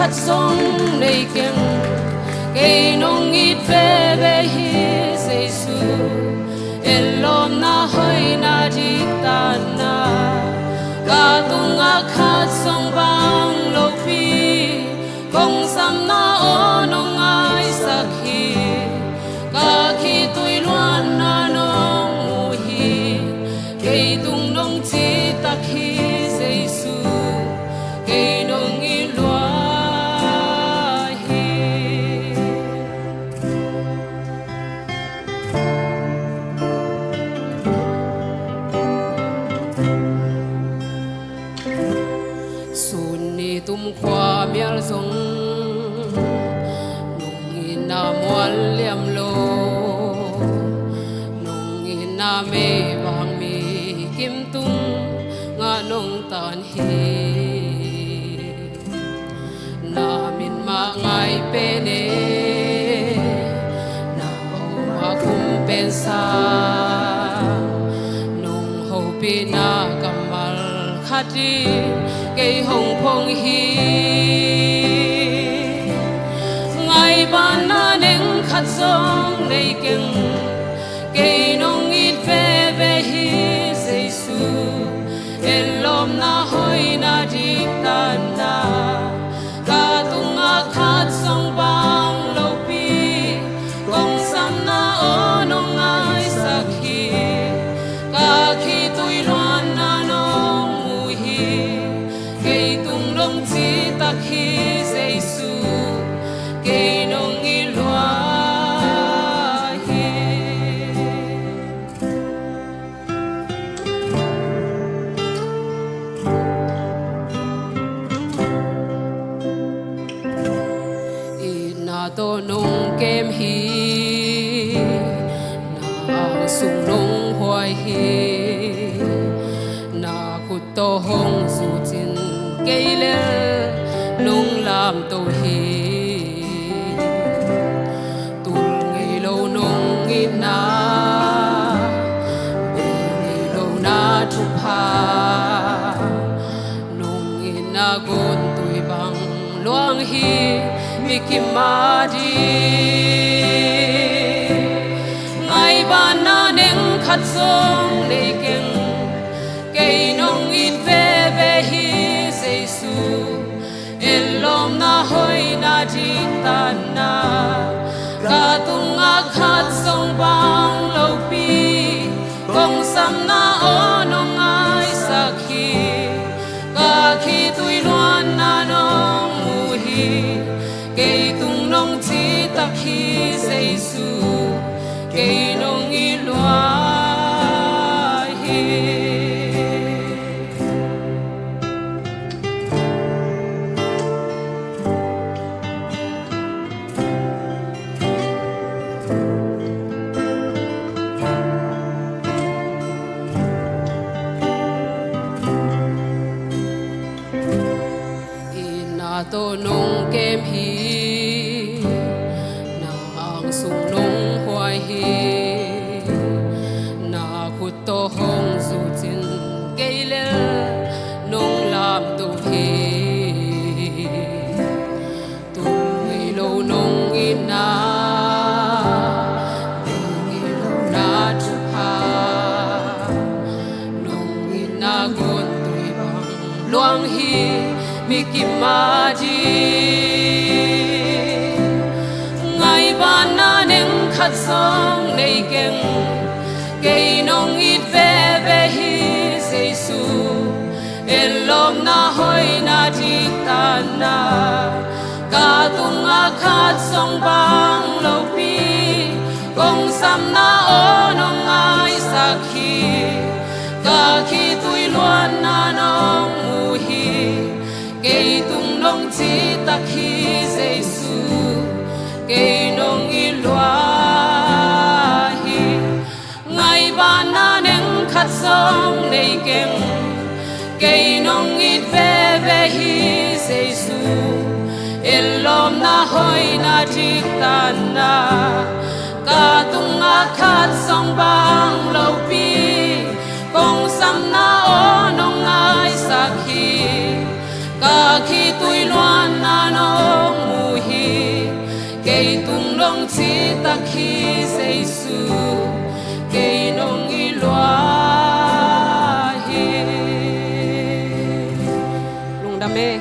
khát sông này keng cây nông ít về về hi Giêsu elom na hơi na diktan na cả tung khát sông bang lâu pi công sam na onong ai sakhi cả khi tôi loan na nong mu hi cây tung nong chi tak hi Giêsu cây nong i loa hi sun ni tum kwa mial song nong i na mual liam lo nong i na me bang mi kim tung nga nong tan hi na min ma ngai pe ne na ma kumpensa nong ho pi na kamal khati cây hồng phong hi ngày ban na neng khát sông này keng cây nông ít về về hi Giêsu elom na hoi na diktan na cả tung khát sông bang lâu pi công sam na onong ai sakhi cả khi tôi loan na nong mu hi cây tung nong chi tak hi Giêsu cây nong i loa hi na to nong kem hi na sung nong hoài hi na khut to hong su chin cây lê nong làm to hi tul ngei lo nong i na ngei lo na thu pa nong i na gon tui bang luang hi mi kim ma di ngày ban na neng khát sông này keng cây nong ít về về hi Giêsu elom na hoi na diktan na cả tung khát sông bang lâu pi công sam na onong ai sakhi cả khi tôi loan na nong mu hi cây tung nong chi tak hi Giêsu cây nong i loa hi na to nong kem hi na ang sung nong hoài hi na khut to hong su chin cây lê nong làm tu hi tu ngei lo nong i na ngei lo na thu pa nong i na gon tui bang luang hi mi kim ma di ngày ban na neng khát sông này keng cây nong ít về về hi Giêsu elom na hoi na diktan na cả tung khát sông bang lâu pi công sam na onong ai sakhi cả khi tôi loan na nong mu hi cây tung nong chi tak hi Giêsu cây nong i loa hi ngày ban na neng khát sông này keng cây nong ít về về hi Giêsu elom na hoi na diktan na cả tung khát sông bang lâu pi công sam na onong ai sakhi cả khi tôi loan na no ta khi Giêsu cây nông y loa hi lung đam mê